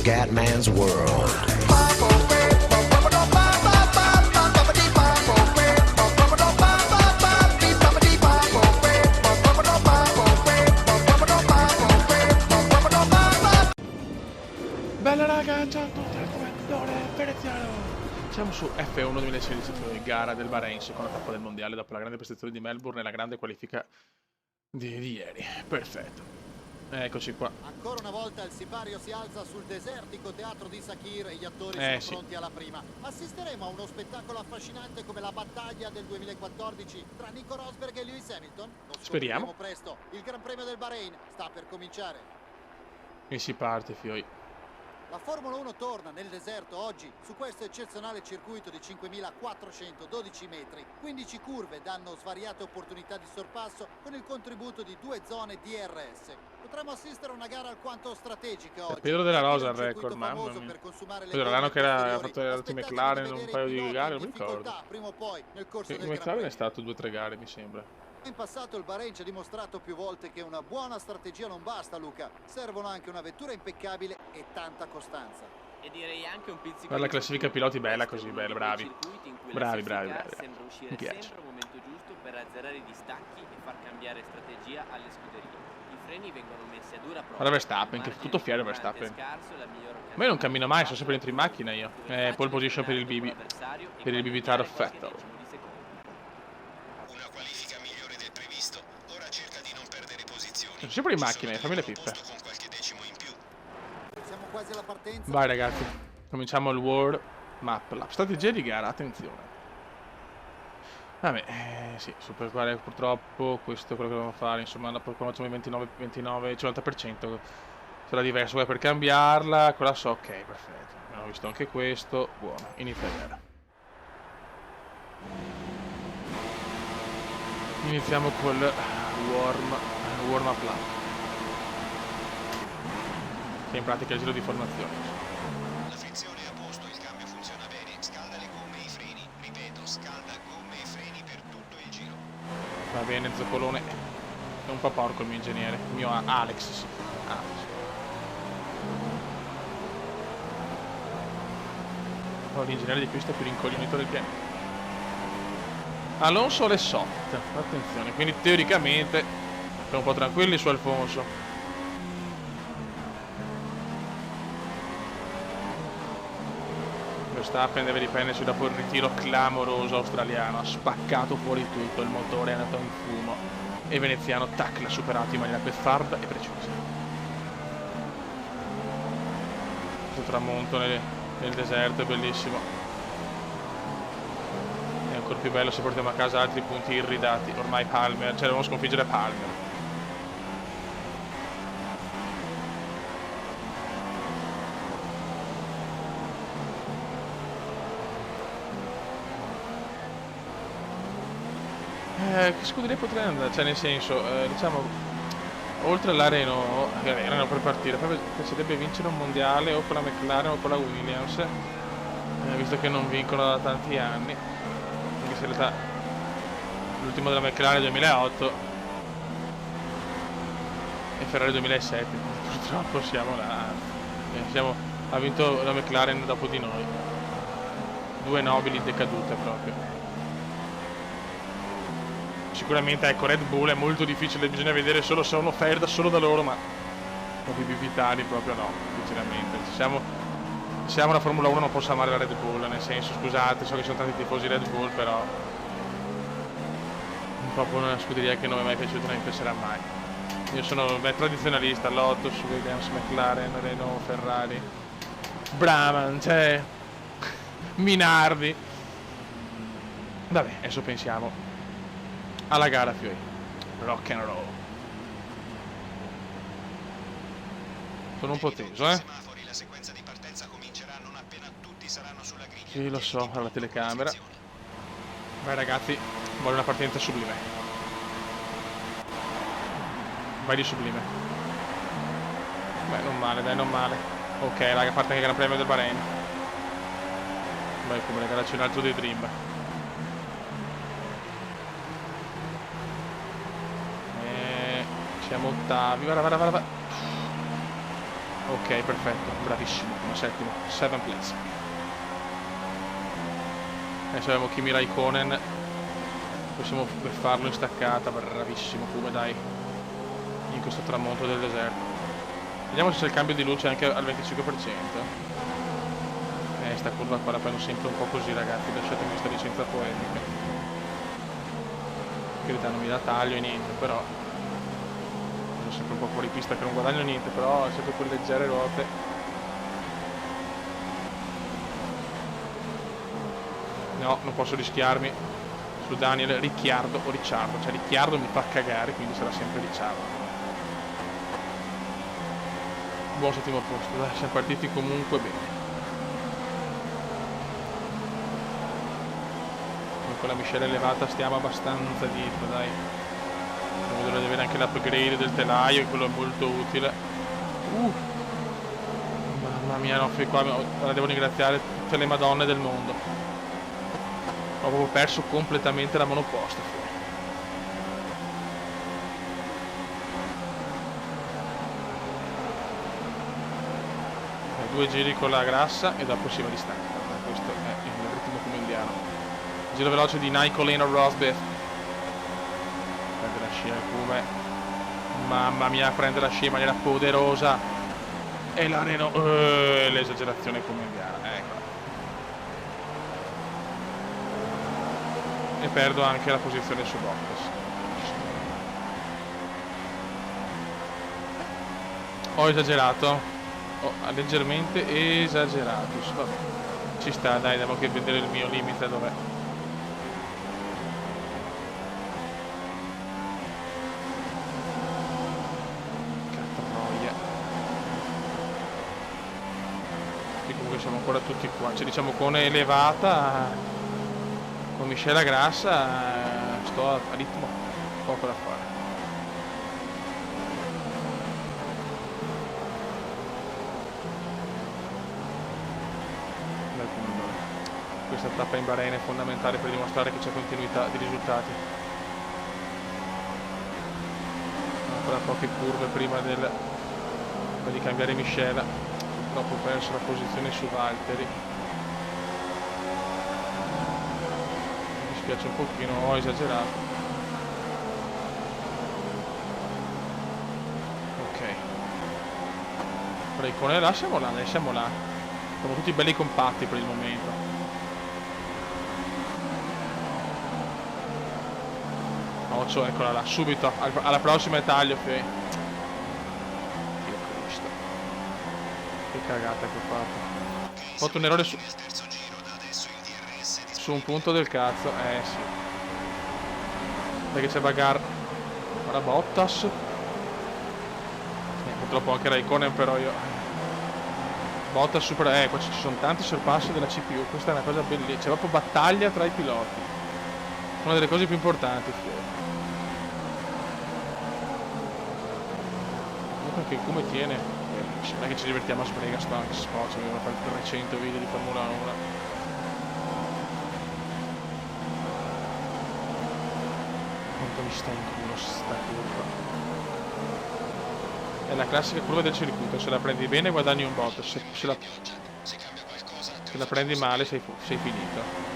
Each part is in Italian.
Scatman's World. Bella raga, ciao a tutti, al comandante veneziano. Siamo su F1 2016, gara del Bahrain, seconda tappa del mondiale dopo la grande prestazione di Melbourne e la grande qualifica di ieri. Perfetto. Eccoci qua. Ancora una volta il sipario si alza sul desertico teatro di Sakhir e gli attori sono pronti alla prima. Assisteremo a uno spettacolo affascinante come la battaglia del 2014 tra Nico Rosberg e Lewis Hamilton. Lo Speriamo presto. Il Gran Premio del Bahrain sta per cominciare. E si parte, fioi. La Formula 1 torna nel deserto oggi su questo eccezionale circuito di 5.412 metri. 15 curve danno svariate opportunità di sorpasso con il contributo di 2 zone DRS. Potremmo assistere a una gara alquanto strategica oggi. Pedro della Rosa il record, mamma mia. Pedro l'anno che ha fatto la team McLaren in un paio di gare, non mi ricordo. Prima o poi nel corso del McLaren è stato 2 o 3 gare, mi sembra. In passato il Bahrain ci ha dimostrato più volte che una buona strategia non basta, Luca. Servono anche una vettura impeccabile e tanta costanza. E direi anche un pizzico. Per la classifica piloti bella così, bella, bravi. Bravi. Sembra uscire sempre al momento giusto per azzerare i distacchi e far cambiare strategia alle scuderie. I freni vengono messi a dura prova. Guarda Verstappen, che tutto fiero Verstappen. Ma io non cammino mai, sono sempre dentro in macchina io. Pole position per il BB. Per il BB Taro Vettel. Sono sempre in macchina, fammi le pippe. Siamo quasi alla partenza. Vai ragazzi, cominciamo il World Map. La strategia di gara, attenzione. Vabbè, sì, super quale purtroppo questo è quello che dobbiamo fare. Insomma, dopo quando facciamo il 29, 50% sarà diverso. Poi per cambiarla, quella so, ok, perfetto. Abbiamo visto anche questo. Buono, inizia la gara. Iniziamo col warm up lap, che in pratica è il giro di formazione. La frizione è a posto, il cambio funziona bene, scalda le gomme e i freni, ripeto, scalda gomme e freni per tutto il giro. Va bene, zoccolone. È un po' porco il mio ingegnere, il mio Alex, sì. Oh, l'ingegnere di qui sta più rincoglionito del pianeta. Alonso le soft, attenzione, quindi teoricamente siamo un po' tranquilli su Alfonso. Verstappen deve riprendersi dopo il ritiro clamoroso australiano, ha spaccato fuori tutto, il motore è andato in fumo e veneziano tac l'ha superato in maniera beffarda e precisa. Questo tramonto nel deserto è bellissimo. È ancora più bello se portiamo a casa altri punti irridati. Ormai Palmer, cioè dobbiamo sconfiggere Palmer. Che scuderia potrei andare? Cioè nel senso, diciamo, oltre alla Renault, erano per partire, poi piacerebbe vincere un mondiale o con la McLaren o con la Williams, visto che non vincono da tanti anni. Anche se in realtà l'ultimo della McLaren è 2008 e Ferrari 2007, purtroppo siamo là, ha vinto la McLaren dopo di noi, 2 nobili decadute proprio. Sicuramente ecco, Red Bull è molto difficile, bisogna vedere solo se è un'offerta solo da loro, ma proprio i vitali proprio no, sinceramente. Siamo la Formula 1, non posso amare la Red Bull, nel senso, scusate, so che sono tanti tifosi Red Bull, però è proprio una scuderia che non mi è mai piaciuta e non mi piacerà mai. Io sono tradizionalista, Lotus, Williams, McLaren, Renault, Ferrari, Brabham, cioè Minardi. Vabbè, adesso pensiamo alla gara, fioi. Rock and roll. Sono un po' teso, La sequenza di partenza comincerà non appena tutti saranno sulla griglia. Sì, lo so, alla telecamera. Vai ragazzi, voglio una partenza sublime. Vai di sublime. Beh, non male, dai, non male. Ok, raga, parte anche il Gran Premio del Bahrain. Vai, come raga, c'è un altro dei Dream. Siamo ottavi, va. Ok, perfetto, bravissimo, come settimo, 7 place. Adesso abbiamo Kimi Raikkonen, possiamo farlo in staccata, bravissimo come dai, in questo tramonto del deserto. Vediamo se c'è il cambio di luce anche al 25%. Sta curva qua la prendo sempre un po' così, ragazzi, lasciatemi questa licenza poetica. In verità non mi dà taglio e niente, però sono sempre un po' fuori pista che non guadagno niente, però sempre quelle leggere ruote. No, non posso rischiarmi su Daniel Ricciardo o Ricciardo, cioè Ricciardo mi fa cagare, quindi sarà sempre Ricciardo. Buon settimo posto, dai, siamo partiti comunque bene. Con la miscela elevata stiamo abbastanza dietro, dai. Non vedo di avere anche l'upgrade del telaio, e quello è molto utile. Mamma mia, no, qua la devo ringraziare tutte le madonne del mondo. Ho proprio perso completamente la monoposto. Due giri con la grassa e dopo si va di stanca. Questo è il ritmo comendiano. Giro veloce di Nicolino Rosberg. Prende la scia come. Mamma mia, prende la scia in maniera poderosa. E l'areno. L'esagerazione comendiana. Eccola. E perdo anche la posizione su Bottas. Ho esagerato. Ho leggermente esagerato. Vabbè. Ci sta, dai, devo anche vedere il mio limite dov'è. Siamo ancora tutti qua, cioè diciamo con elevata, con miscela grassa sto a ritmo, poco da fare. Questa tappa in Bahrain è fondamentale per dimostrare che c'è continuità di risultati. Ancora poche curve prima di cambiare miscela. Dopo ho perso la posizione su Valtteri. Mi dispiace un pochino, ho esagerato. Ok. Raikkonen là, siamo là, dai, siamo là. Siamo tutti belli compatti per il momento. Occhio, eccola là, subito, alla prossima taglio, ok. Che cagata che ho fatto. Ho fatto un errore su un punto del cazzo. Sì. Perché c'è Bagar. Ora Bottas. Purtroppo anche Raikkonen, però io. Bottas supera. Qua ci sono tanti sorpassi della CPU. Questa è una cosa bellissima. C'è proprio battaglia tra i piloti. Una delle cose più importanti. Comunque anche come tiene. Non è che ci divertiamo a sbrega, sto anche sport, dobbiamo fare 300 video di Formula 1. Quanto mi sta in culo sta curva. È la classica curva del circuito, se la prendi bene guadagni un botto, se la prendi male sei finito.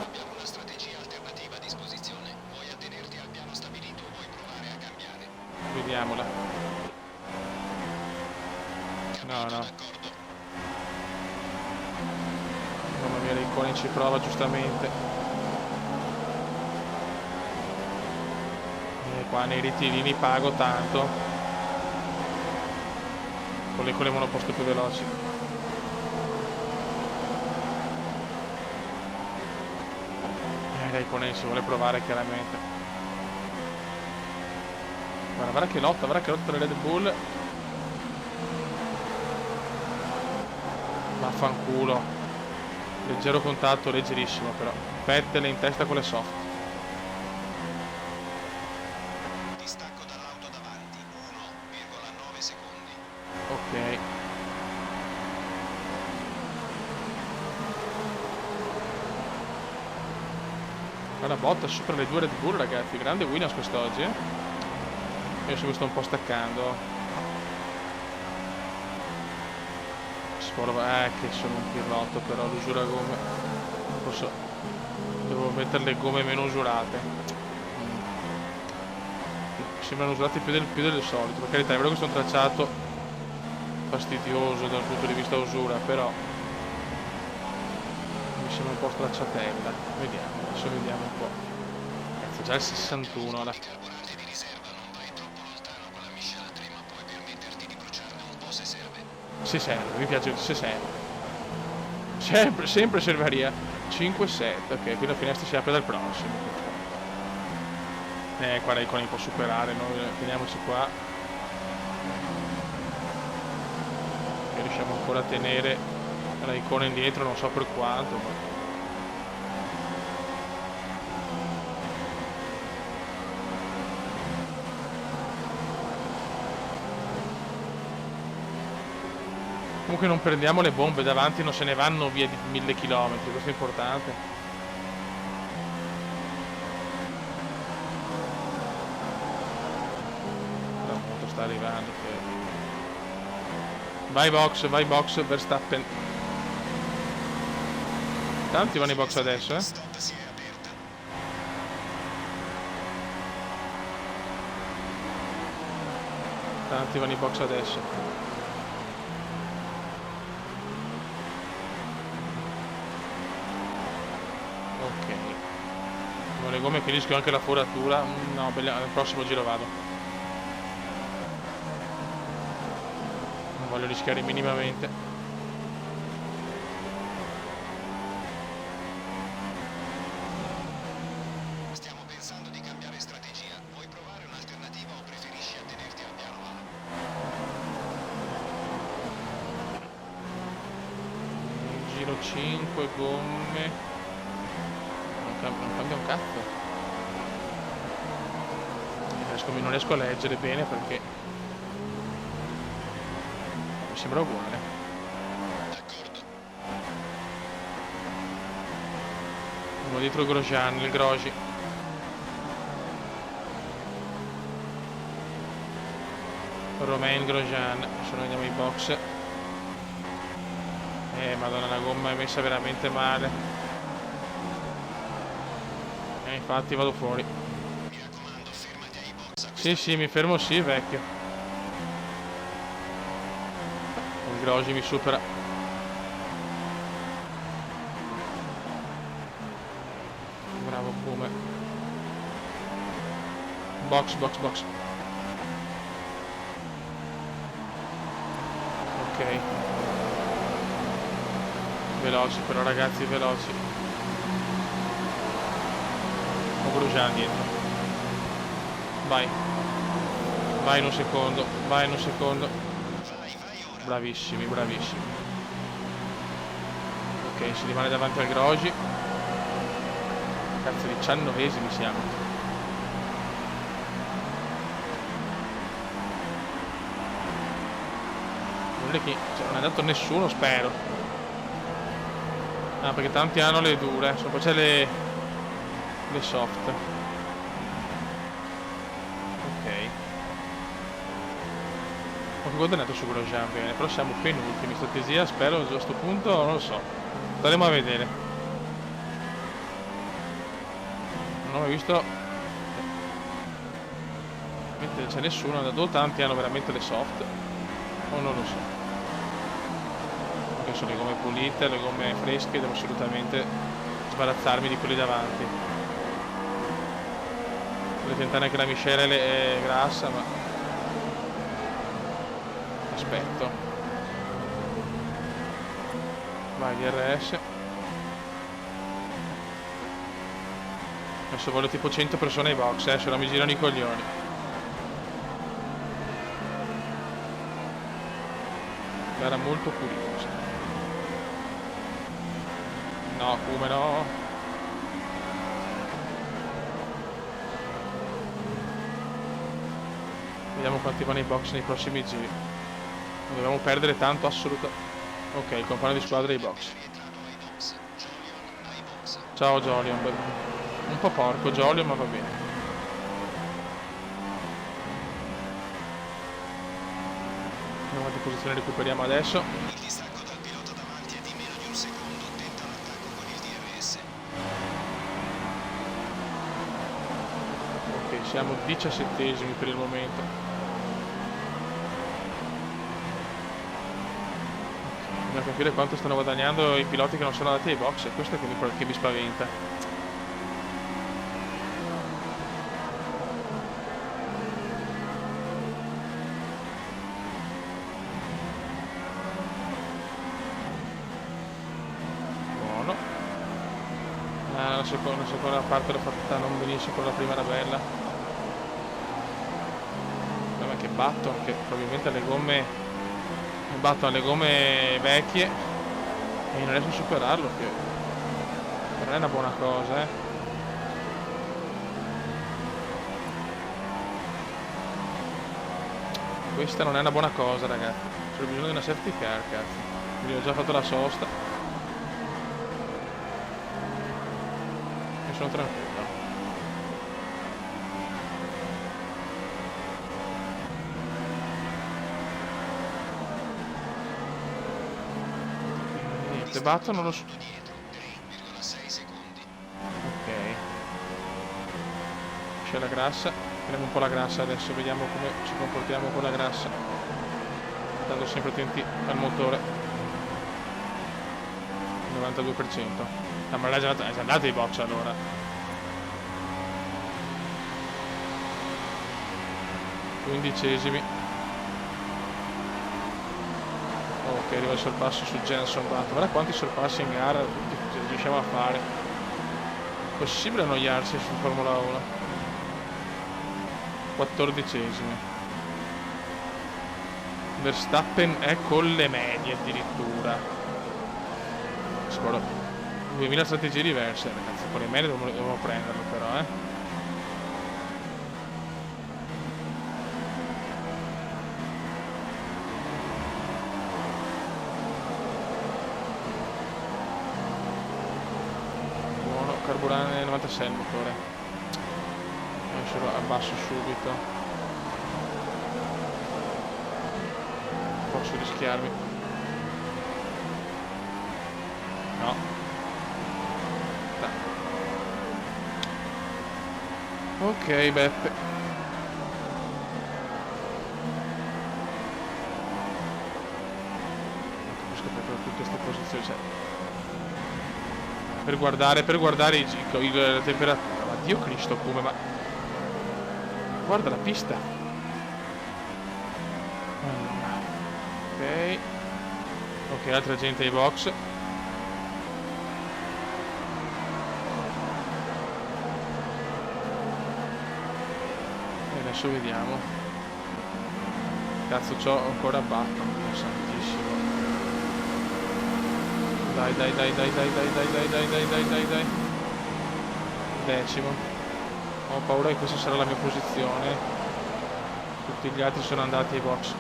Abbiamo una strategia alternativa a disposizione. Vuoi attenerti al piano stabilito o vuoi provare a cambiare? Vediamola. No. Mamma mia, Raikkonen ci prova giustamente. E qua nei ritirini pago tanto. Con le monoposto più veloci. Raikkonen si vuole provare chiaramente. Guarda che lotta tra Red Bull. Vaffanculo. Leggero contatto, leggerissimo però. Vettel in testa con le soft. Distacco dall'auto davanti, 1,9 secondi. Ok. Guarda botta supera le due Red Bull, ragazzi. Grande Williams quest'oggi. Io mi sto un po' staccando. Che sono un pirlotto, però l'usura gomme. Devo mettere le gomme meno usurate. Sembrano usurate più del solito. Per carità, è vero che sono tracciato fastidioso dal punto di vista usura, però mi sembra un po' stracciatella. Vediamo, adesso vediamo un po'. Cazzo, già il 61 ora. Carburante di riserva, non vai troppo lontano con la miscela 3, ma puoi permetterti di bruciarne un po' se serve. Se serve, mi piace se serve. Sempre serveria. 5-7, ok, qui la finestra si apre dal prossimo. Qua l'icona può superare, noi teniamoci qua. E riusciamo ancora a tenere l'icona indietro, non so per quanto. Ma... Comunque non prendiamo le bombe davanti, non se ne vanno via di 1000 km, questo è importante. La moto sta arrivando. Vai box, Verstappen. Tanti vanno in box adesso, eh. Stop si è aperta. Tanti vanno in box adesso. Ok. Con le gomme finisco anche la foratura. No, al prossimo giro vado. Non voglio rischiare minimamente. Stiamo pensando di cambiare strategia. Vuoi provare un'alternativa o preferisci attenerti al piano A? Giro 5 gomme. Non cambia un cazzo. Non riesco a leggere bene perché mi sembra uguale. D'accordo. Uno dietro Grosjean, il Grosji. Romain Grosjean. Adesso noi andiamo in box. Madonna, la gomma è messa veramente male. Infatti vado fuori. Mi raccomando, fermati ai box. Sì, mi fermo sì, vecchio. Il Grosji mi supera. Bravo Pume. Box. Ok. Veloci però ragazzi, veloci. Ho Grosjean dietro. Vai in un secondo. Vai ora. Bravissimi. Ok, si rimane davanti al Grosji. Cazzo, 19esimi siamo. Non è che non è andato nessuno, spero. Ah, perché tanti hanno le dure. Poi c'è le soft. Ok. Ho guadagnato su Grosjean bene, però siamo penultimi. Strategia, spero a questo punto, non lo so. Staremo a vedere. Non ho mai visto. Mentre c'è nessuno, da dove tanti hanno veramente le soft. O non lo so. Perché sono le gomme pulite, le gomme fresche, devo assolutamente sbarazzarmi di quelli davanti. Voglio tentare anche la miscela è grassa, ma aspetto. Vai DRS. Adesso voglio tipo 100 persone ai box, se no mi girano i coglioni. Gara molto curiosa. No, come no? Vediamo quanti vanno i box nei prossimi giri. Non dobbiamo perdere tanto, assolutamente. Ok, il compagno di squadra ai box. Ciao Jolion. Un po' porco Jolion, ma va bene. Andiamo a posizione, recuperiamo adesso. Il distacco dal Siamo 17esimi per il momento. Bisogna capire quanto stanno guadagnando i piloti che non sono andati ai box, e questo è quello che mi spaventa. Buono. La seconda parte l'ho fatta non benissimo, con la prima era bella. Ma che batto, che probabilmente le gomme batto alle gomme vecchie e non riesco a superarlo, che non è una buona cosa, Questa non è una buona cosa, ragazzi. C'è bisogno di una safety car, cazzo. Quindi ho già fatto la sosta e sono tranquillo. Niente, batto non lo so. Ok. C'è la grassa. Prendiamo un po' la grassa adesso, vediamo come ci comportiamo con la grassa. Stando sempre attenti al motore. 92%. Ah, ma è già andata di boccia allora. Quindicesimi. Ok, arriva il sorpasso su Jenson Button. Guarda quanti sorpassi in gara riusciamo a fare. Possibile annoiarsi su Formula 1. 14esimi. Verstappen è con le medie addirittura. Spero 2000 strategie diverse, ragazzi. Con le medie devo prenderlo però, Buono, carburante 96 il motore. Adesso lo abbasso subito. Posso rischiarmi? No. Dai. Ok, Beppe. Non capisco perché tutte queste posizioni, cioè, per guardare la temperatura. Ma Dio Cristo, come, ma guarda la pista. Ok. Ok, altra gente ai box. E adesso vediamo. Cazzo, c'ho ancora Button, Dio santissimo. Dai. Decimo. Ho paura che questa sarà la mia posizione. Tutti gli altri sono andati ai box.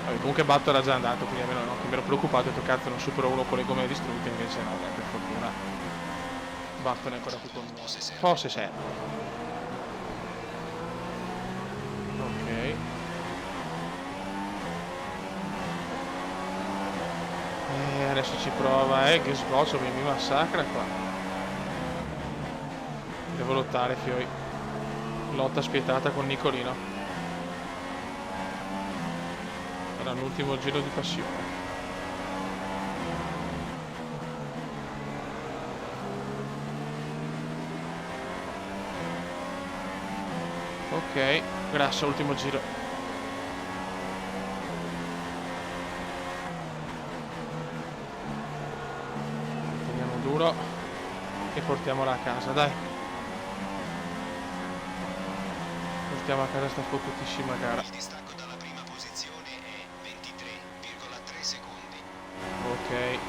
Vabbè, comunque Batto era già andato, quindi almeno no, che mi ero preoccupato, ho detto cazzo non supero uno con le gomme distrutte, invece no, dai, per fortuna Batto è ancora qui con me. Forse serve. Ok. Adesso ci prova, che sboccio, mi massacra qua. Devo lottare, fioi. Lotta spietata con Nicolino. Sarà l'ultimo giro di passione. Ok, grasso, ultimo giro. Teniamo duro e portiamola a casa, dai. Portiamo a casa sta fottutissima gara. Il distacco dalla prima posizione è 23,3 secondi. Ok.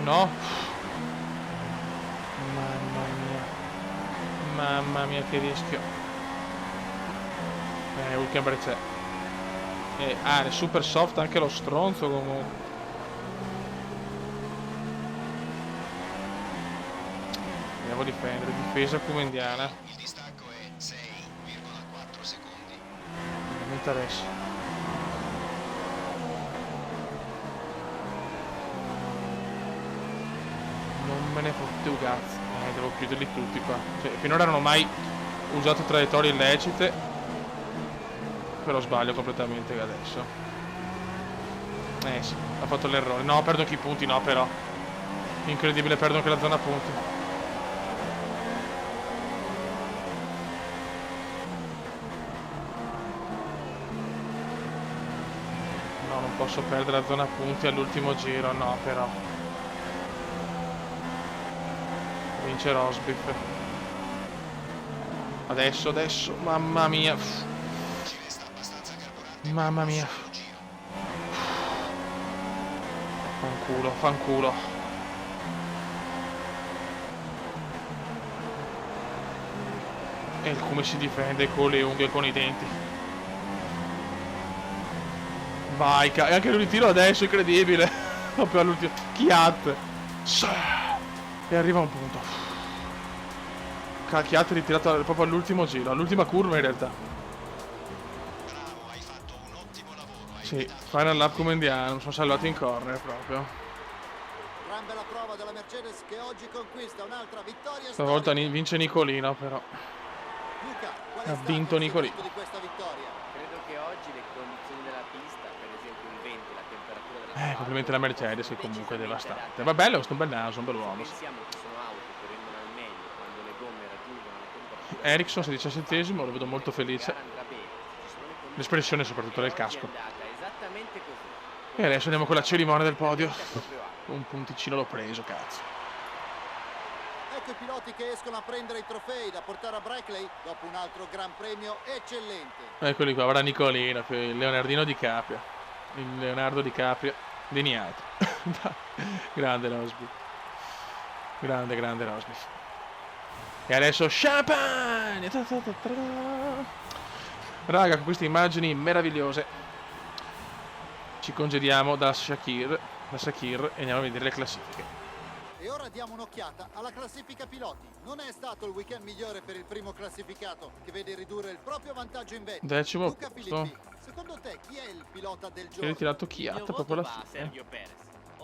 No. Mamma mia che rischio. Ultima c'è. È super soft anche lo stronzo comunque. Andiamo a difendere, difesa come indiana. Il distacco è 6,4 secondi. Non mi interessa. me ne fotte un cazzo. Devo chiuderli tutti qua. Cioè, finora non ho mai usato traiettorie illecite. Però sbaglio completamente adesso. Sì, ha fatto l'errore. No, perdo anche i punti, no però. Incredibile, perdo anche la zona punti. No, non posso perdere la zona punti all'ultimo giro, no però. Vince Rosbiff. Adesso, mamma mia. Ci resta abbastanza carburante. Mamma mia. Fanculo. E come si difende con le unghie e con i denti. Vai, e anche lui li tiro adesso, incredibile. Proprio all'ultimo. Chiat. E arriva un punto. Chiat ritirato proprio all'ultimo giro, all'ultima curva in realtà. Bravo, hai fatto un ottimo lavoro. Hai Sì, final lap come indiano, sono salvato in corner proprio. Gran bella prova della Mercedes che oggi conquista un'altra vittoria Stavolta storica. vince Nicolino però. Luca, qual è Ha stato vinto il Nicolino. segreto di questa vittoria? Credo che oggi le condizioni della pista, per esempio il vento e la temperatura della Complimenti alla Mercedes che comunque è devastante. Va bello, sto un bel naso, un bel uomo. Pensiamo che sono auto che rendono al meglio quando le gomme raggiungono la temperatura. Ericsson 17esimo, lo vedo molto felice. Andrà bene, ci sono le condizioni. L'espressione soprattutto del Oggi è casco. andata esattamente così. E adesso andiamo con la cerimonia del podio. Proprio alto. Un punticino l'ho preso, cazzo. Ecco i piloti che escono a prendere i trofei da portare a Brackley dopo un altro gran premio eccellente. Eccoli qua, ora Nicolino, il Leonardino Di Caprio. Il Leonardo Di Caprio degnato. Grande Rosby. Grande Rosby. E adesso champagne! Raga, con queste immagini meravigliose ci congediamo da Shakir e andiamo a vedere le classifiche. E ora diamo un'occhiata alla classifica piloti. Non è stato il weekend migliore per il primo classificato, che vede ridurre il proprio vantaggio in vetta. 10° Luca posto. Filippi, secondo te chi è il pilota del Si è giorno? ritirato Il mio Chiat voto proprio alla va a fine. Sergio Perez.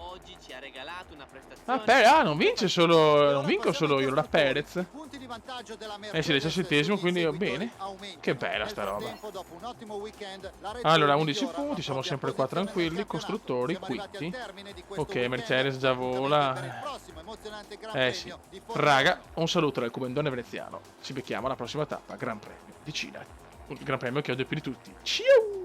Oggi ci ha regalato una prestazione. Non vince solo. Non vinco solo io, la Perez. Punti di vantaggio della Sì, Mercedes 17esimo, quindi sugli bene. inseguitori aumentano. Che bella Nel sta roba. frattempo, dopo un ottimo weekend, la Red Allora, Bull 11 migliora la punti, siamo propria sempre qua posizione tranquilli. nel campionato. Costruttori, Siamo arrivati al quinti. termine di questo Ok, weekend, Mercedes già vola. per il prossimo emozionante Gran Sì. Premio di Formula Raga, 1. un saluto dal Cubendone veneziano. Ci becchiamo alla prossima tappa, Gran Premio di Cina. Un Gran Premio che odio più di tutti. Ciao!